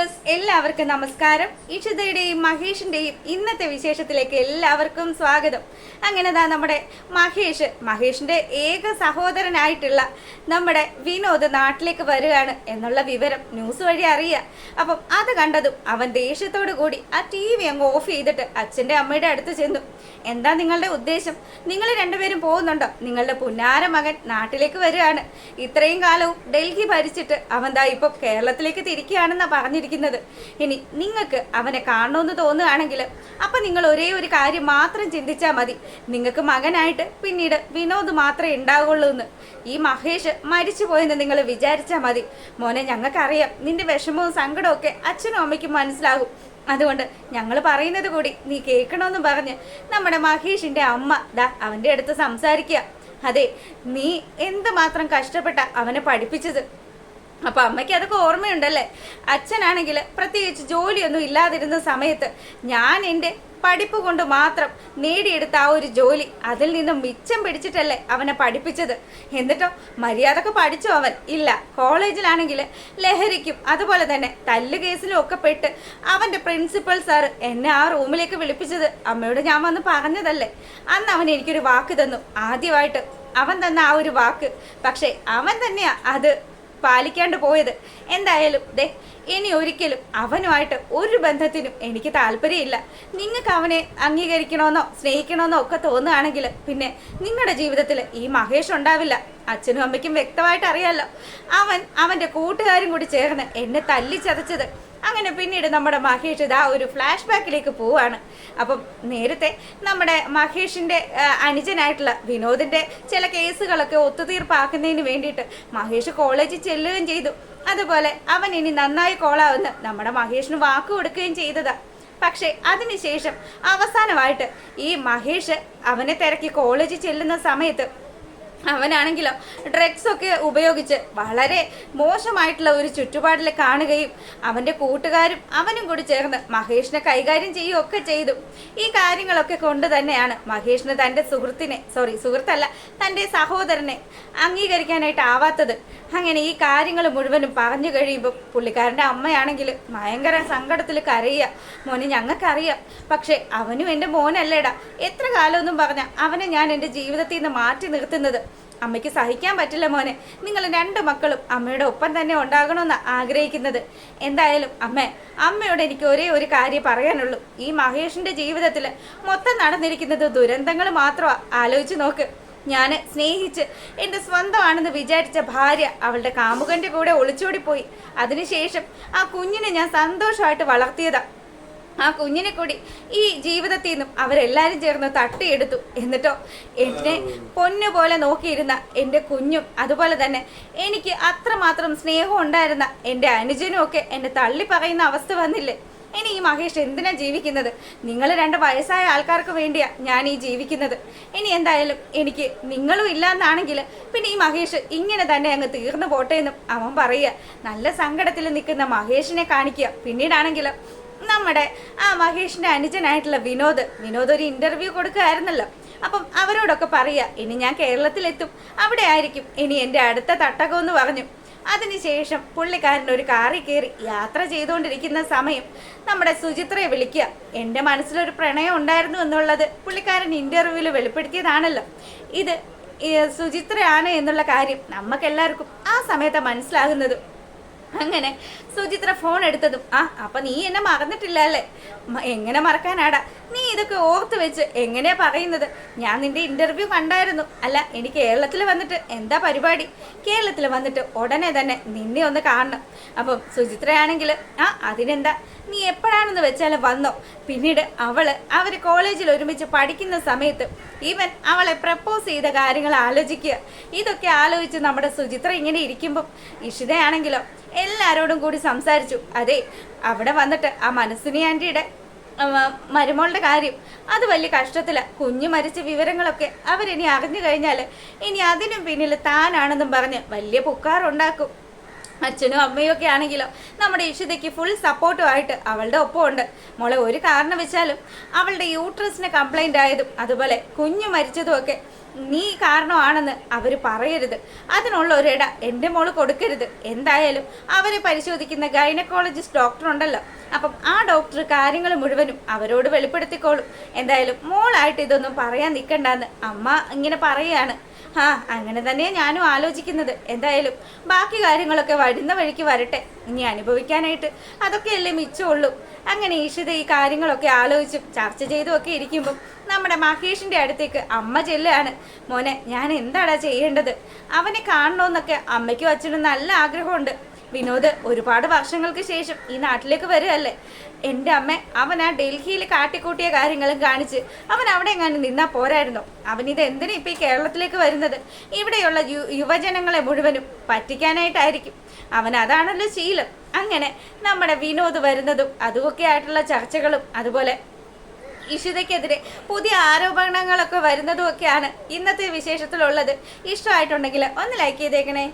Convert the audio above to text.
Viewers എല്ലാവർക്കും നമസ്കാരം. ഇഷിതയുടെയും മഹേഷിന്റെയും ഇന്നത്തെ വിശേഷത്തിലേക്ക് എല്ലാവർക്കും സ്വാഗതം. അങ്ങനെ നമ്മുടെ മഹേഷിന്റെ ഏക സഹോദരനായിട്ടുള്ള നമ്മുടെ വിനോദ് നാട്ടിലേക്ക് വരികയാണ് എന്നുള്ള വിവരം ന്യൂസ് വഴി അറിയുക. അപ്പം അത് കണ്ടതും അവൻ ദേഷ്യത്തോടു കൂടി ആ TV അങ്ങ് ഓഫ് ചെയ്തിട്ട് അച്ഛൻ്റെ അമ്മയുടെ അടുത്ത് ചെന്നു. എന്താ നിങ്ങളുടെ ഉദ്ദേശം? നിങ്ങൾ രണ്ടുപേരും പോകുന്നുണ്ടോ? നിങ്ങളുടെ പുന്നാര മകൻ നാട്ടിലേക്ക് വരികയാണ്. ഇത്രയും കാലവും ഡൽഹി ഭരിച്ചിട്ട് അവൻ ദാ ഇപ്പൊ കേരളത്തിലേക്ക് തിരിക്കുകയാണെന്നാണ് പറഞ്ഞിരിക്കുന്നത്. ഇനി നിങ്ങൾക്ക് അവനെ കാണണമെന്ന് തോന്നുകയാണെങ്കിൽ അപ്പം നിങ്ങൾ ഒരേ ഒരു കാര്യം മാത്രം ചിന്തിച്ചാൽ മതി. നിങ്ങൾക്ക് മകനായിട്ട് പിന്നീട് വിനോദ് മാത്രമേ ഉണ്ടാവുള്ളൂ എന്ന്. ഈ മഹേഷ് മരിച്ചു പോയെന്ന് നിങ്ങൾ വിചാരിച്ചാൽ മതി. മോനെ, ഞങ്ങൾക്കറിയാം നിന്റെ വിഷമവും സങ്കടവും ഒക്കെ അച്ഛനും അമ്മയ്ക്കും മനസ്സിലാകും. അതുകൊണ്ട് ഞങ്ങൾ പറയുന്നത് കൂടി നീ കേൾക്കണമെന്ന് പറഞ്ഞ് നമ്മുടെ മഹേഷിന്റെ അമ്മ അവൻ്റെ അടുത്ത് സംസാരിക്കുക. അതെ, നീ എന്തുമാത്രം കഷ്ടപ്പെട്ട അവനെ പഠിപ്പിച്ചത്. അപ്പൊ അമ്മയ്ക്ക് അതൊക്കെ ഓർമ്മയുണ്ടല്ലേ? അച്ഛനാണെങ്കിൽ പ്രത്യേകിച്ച് ജോലിയൊന്നും ഇല്ലാതിരുന്ന സമയത്ത് ഞാൻ എൻ്റെ പഠിപ്പ് കൊണ്ട് മാത്രം നേടിയെടുത്ത ആ ഒരു ജോലി, അതിൽ നിന്നും മിച്ചം പിടിച്ചിട്ടല്ലേ അവനെ പഠിപ്പിച്ചത്. എന്നിട്ടോ മര്യാദക്ക് പഠിച്ചോ അവൻ? ഇല്ല. കോളേജിലാണെങ്കിൽ ലഹരിക്കും അതുപോലെ തന്നെ തല്ല് കേസിലും ഒക്കെ പെട്ട് അവൻ്റെ പ്രിൻസിപ്പൽ സാറ് എന്നെ ആ റൂമിലേക്ക് വിളിപ്പിച്ചത് അമ്മയോട് ഞാൻ വന്ന് പറഞ്ഞതല്ലേ. അന്ന് അവൻ എനിക്കൊരു വാക്ക് തന്നു. ആദ്യമായിട്ട് അവൻ തന്ന ആ ഒരു വാക്ക്, പക്ഷെ അവൻ തന്നെയാ അത് പാലിക്കാണ്ട് പോയത്. എന്തായാലും ഇനി ഒരിക്കലും അവനുമായിട്ട് ഒരു ബന്ധത്തിനും എനിക്ക് താല്പര്യമില്ല. നിങ്ങൾക്ക് അവനെ അംഗീകരിക്കണമെന്നോ സ്നേഹിക്കണമെന്നോ ഒക്കെ തോന്നുകയാണെങ്കിൽ പിന്നെ നിങ്ങളുടെ ജീവിതത്തിൽ ഈ മഹേഷ് ഉണ്ടാവില്ല. അച്ഛനും അമ്മയ്ക്കും വ്യക്തമായിട്ട് അറിയാമല്ലോ. അവൻ്റെ കൂട്ടുകാരും കൂടി ചേർന്ന് എന്നെ തല്ലിച്ചതച്ചത്. അങ്ങനെ പിന്നീട് നമ്മുടെ മഹേഷ് ഒരു ഫ്ലാഷ് ബാക്കിലേക്ക് പോവാണ്. അപ്പം നേരത്തെ നമ്മുടെ മഹേഷിൻ്റെ അനുജനായിട്ടുള്ള വിനോദിൻ്റെ ചില കേസുകളൊക്കെ ഒത്തുതീർപ്പാക്കുന്നതിന് വേണ്ടിയിട്ട് മഹേഷ് കോളേജിൽ ചെല്ലുകയും ചെയ്തു. അതുപോലെ അവൻ ഇനി നന്നായി കോളാവെന്ന് നമ്മുടെ മഹേഷിന് വാക്ക് കൊടുക്കുകയും ചെയ്തതാ. പക്ഷെ അതിനുശേഷം അവസാനമായിട്ട് ഈ മഹേഷ് അവനെ തിരക്കി കോളേജിൽ ചെല്ലുന്ന സമയത്ത് അവനാണെങ്കിലോ ഡ്രഗ്സ് ഒക്കെ ഉപയോഗിച്ച് വളരെ മോശമായിട്ടുള്ള ഒരു ചുറ്റുപാടിൽ കാണുകയും അവൻ്റെ കൂട്ടുകാരും അവനും കൂടി ചേർന്ന് മഹേഷിനെ കൈകാര്യം ചെയ്യുകയൊക്കെ ചെയ്തു. ഈ കാര്യങ്ങളൊക്കെ കൊണ്ട് തന്നെയാണ് മഹേഷിന് തൻ്റെ തൻ്റെ സഹോദരനെ അംഗീകരിക്കാനായിട്ട് ആവാത്തത്. അങ്ങനെ ഈ കാര്യങ്ങൾ മുഴുവനും പറഞ്ഞു കഴിയുമ്പോൾ പുള്ളിക്കാരൻ്റെ അമ്മയാണെങ്കിൽ ഭയങ്കര സങ്കടത്തിൽ കരയുക. മോനെ, ഞങ്ങൾക്കറിയാം, പക്ഷെ അവനും എൻ്റെ മോനല്ലേടാ. എത്ര കാലമൊന്നും പറഞ്ഞാൽ അവനെ ഞാൻ എൻ്റെ ജീവിതത്തിൽ നിന്ന് മാറ്റി നിർത്തുന്നത് അമ്മയ്ക്ക് സഹിക്കാൻ പറ്റില്ല മോനെ. നിങ്ങൾ രണ്ട് മക്കളും അമ്മയുടെ ഒപ്പം തന്നെ ഉണ്ടാകണമെന്ന് ആഗ്രഹിക്കുന്നത്. എന്തായാലും അമ്മയോട് എനിക്ക് ഒരേ ഒരു കാര്യം പറയാനുള്ളൂ. ഈ മഹേഷിൻ്റെ ജീവിതത്തിൽ മൊത്തം നടന്നിരിക്കുന്നത് ദുരന്തങ്ങൾ മാത്രമാണ്. ആലോചിച്ച് നോക്ക്. ഞാൻ സ്നേഹിച്ച് എൻ്റെ സ്വന്തമാണെന്ന് വിചാരിച്ച ഭാര്യ അവളുടെ കാമുകൻ്റെ കൂടെ ഒളിച്ചോടിപ്പോയി. അതിനുശേഷം ആ കുഞ്ഞിനെ ഞാൻ സന്തോഷമായിട്ട് വളർത്തിയതാണ്. ആ കുഞ്ഞിനെ കൂടി ഈ ജീവിതത്തിൽ നിന്നും അവരെല്ലാവരും ചേർന്ന് തട്ടിയെടുത്തു. എന്നിട്ടോ എന്നെ പൊന്നുപോലെ നോക്കിയിരുന്ന എൻ്റെ കുഞ്ഞും അതുപോലെ തന്നെ എനിക്ക് അത്രമാത്രം സ്നേഹം ഉണ്ടായിരുന്ന എൻ്റെ അനുജനും ഒക്കെ എന്നെ തള്ളി പറയുന്ന അവസ്ഥ വന്നില്ലേ? ഇനി ഈ മഹേഷ് എന്തിനാ ജീവിക്കുന്നത്? നിങ്ങൾ രണ്ട് വയസ്സായ ആൾക്കാർക്ക് വേണ്ടിയാ ഞാൻ ഈ ജീവിക്കുന്നത്. ഇനി എന്തായാലും എനിക്ക് നിങ്ങളും ഇല്ലാന്നാണെങ്കിൽ പിന്നെ ഈ മഹേഷ് ഇങ്ങനെ തന്നെ അങ്ങ് തീർന്നു പോട്ടെ എന്നും അവൻ പറയുക. നല്ല സങ്കടത്തിൽ നിൽക്കുന്ന മഹേഷിനെ കാണിക്കുക. പിന്നീടാണെങ്കിലോ നമ്മുടെ ആ മഹേഷിന്റെ അനുജനായിട്ടുള്ള വിനോദ് ഒരു ഇന്റർവ്യൂ കൊടുക്കുകയായിരുന്നല്ലോ. അപ്പം അവരോടൊക്കെ പറയുക, ഇനി ഞാൻ കേരളത്തിലെത്തും, അവിടെ ആയിരിക്കും ഇനി എൻ്റെ അടുത്ത തട്ടകം എന്ന് പറഞ്ഞു. അതിനുശേഷം പുള്ളിക്കാരൻ ഒരു കാറിൽ കയറി യാത്ര ചെയ്തുകൊണ്ടിരിക്കുന്ന സമയം നമ്മുടെ സുചിത്രയെ വിളിക്കുക. എൻ്റെ മനസ്സിലൊരു പ്രണയം ഉണ്ടായിരുന്നു എന്നുള്ളത് പുള്ളിക്കാരൻ ഇന്റർവ്യൂവിൽ വെളിപ്പെടുത്തിയതാണല്ലോ. ഇത് സുചിത്രയാണ് എന്നുള്ള കാര്യം നമുക്കെല്ലാവർക്കും ആ സമയത്ത് മനസ്സിലാകുന്നത്. അങ്ങനെ സുചിത്ര ഫോൺ എടുത്തതും അപ്പൊ നീ എന്നെ മറന്നിട്ടില്ല അല്ലേ? എങ്ങനെ മറക്കാനാടാ? നീ ഇതൊക്കെ ഓർത്ത് വെച്ച് എങ്ങനെയാ പറയുന്നത്? ഞാൻ നിന്റെ ഇന്റർവ്യൂ കണ്ടായിരുന്നു. അല്ല, എനിക്ക് കേരളത്തിൽ വന്നിട്ട് എന്താ പരിപാടി? കേരളത്തിൽ വന്നിട്ട് ഉടനെ തന്നെ നിന്നെ ഒന്ന് കാണണം. അപ്പം സുചിത്രയാണെങ്കിൽ അതിനെന്താ, നീ എപ്പോഴാണെന്ന് വെച്ചാലും വന്നോ. പിന്നീട് അവർ കോളേജിൽ ഒരുമിച്ച് പഠിക്കുന്ന സമയത്ത് ഈവൻ അവളെ പ്രപ്പോസ് ചെയ്ത കാര്യങ്ങൾ ആലോചിക്കുക. ഇതൊക്കെ ആലോചിച്ച് നമ്മുടെ സുചിത്ര ഇങ്ങനെ ഇരിക്കുമ്പം ഇഷിതയാണെങ്കിലോ എല്ലാവരോടും കൂടി സംസാരിച്ചു. അതെ, അവിടെ വന്നിട്ട് ആ മനസ്സിനി ആൻറ്റിയുടെ മരുമോളുടെ കാര്യം അത് വലിയ കഷ്ടത്തിലാണ്. കുഞ്ഞു മരിച്ച വിവരങ്ങളൊക്കെ അവരിനി അറിഞ്ഞു കഴിഞ്ഞാൽ ഇനി അതിനും പിന്നിൽ താനാണെന്നും പറഞ്ഞ് വലിയ പുക്കാറുണ്ടാക്കും. അച്ഛനും അമ്മയും ഒക്കെ ആണെങ്കിലോ നമ്മുടെ ഇഷിതയ്ക്ക് ഫുൾ സപ്പോർട്ടുമായിട്ട് അവളുടെ ഒപ്പമുണ്ട്. മോളെ, ഒരു കാരണം വെച്ചാലും അവളുടെ യൂട്രസിന് കംപ്ലൈൻ്റ് ആയതും അതുപോലെ കുഞ്ഞു മരിച്ചതും ഒക്കെ നീ കാരണമാണെന്ന് അവർ പറയരുത്. അതിനുള്ള ഒരിട എൻ്റെ മോള് കൊടുക്കരുത്. എന്തായാലും അവരെ പരിശോധിക്കുന്ന ഗൈനക്കോളജിസ്റ്റ് ഡോക്ടർ ഉണ്ടല്ലോ, അപ്പം ആ ഡോക്ടർ കാര്യങ്ങൾ മുഴുവനും അവരോട് വെളിപ്പെടുത്തിക്കോളും. എന്തായാലും മോളായിട്ട് ഇതൊന്നും പറയാൻ നിൽക്കണ്ടെന്ന് അമ്മ ഇങ്ങനെ പറയുകയാണ്. അങ്ങനെ തന്നെയാണ് ഞാനും ആലോചിക്കുന്നത്. എന്തായാലും ബാക്കി കാര്യങ്ങളൊക്കെ വരുന്ന വഴിക്ക് വരട്ടെ, ഇനി അനുഭവിക്കാനായിട്ട് അതൊക്കെയല്ലേ മിച്ചമുള്ളൂ. അങ്ങനെ ഈഷിത ഈ കാര്യങ്ങളൊക്കെ ആലോചിച്ചും ചർച്ച ചെയ്തും ഒക്കെ ഇരിക്കുമ്പം നമ്മുടെ മഹേഷിൻ്റെ അടുത്തേക്ക് അമ്മ ചെല്ലുകയാണ്. മോനെ, ഞാൻ എന്താടാ ചെയ്യേണ്ടത്? അവനെ കാണണമെന്നൊക്കെ അമ്മയ്ക്കും അച്ഛനും നല്ല ആഗ്രഹമുണ്ട്. വിനോദ് ഒരുപാട് വർഷങ്ങൾക്ക് ശേഷം ഈ നാട്ടിലേക്ക് വരികയല്ലേ. എൻ്റെ അമ്മ അവൻ ആ ഡൽഹിയിൽ കാട്ടിക്കൂട്ടിയ കാര്യങ്ങളും കാണിച്ച് അവൻ അവിടെ എങ്ങാനും നിന്നാൽ പോരായിരുന്നോ? അവനിത് എന്തിനാ ഇപ്പം ഈ കേരളത്തിലേക്ക് വരുന്നത്? ഇവിടെയുള്ള യുവജനങ്ങളെ മുഴുവനും പറ്റിക്കാനായിട്ടായിരിക്കും. അവൻ അതാണല്ലോ ശീലം. അങ്ങനെ നമ്മുടെ വിനോദ് വരുന്നതും അതുമൊക്കെ ആയിട്ടുള്ള ചർച്ചകളും അതുപോലെ ഇഷിതയ്ക്കെതിരെ പുതിയ ആരോപണങ്ങളൊക്കെ വരുന്നതും ഒക്കെയാണ് ഇന്നത്തെ വിശേഷത്തിലുള്ളത്. ഇഷ്ടമായിട്ടുണ്ടെങ്കിൽ ഒന്ന് ലൈക്ക് ചെയ്തേക്കണേ.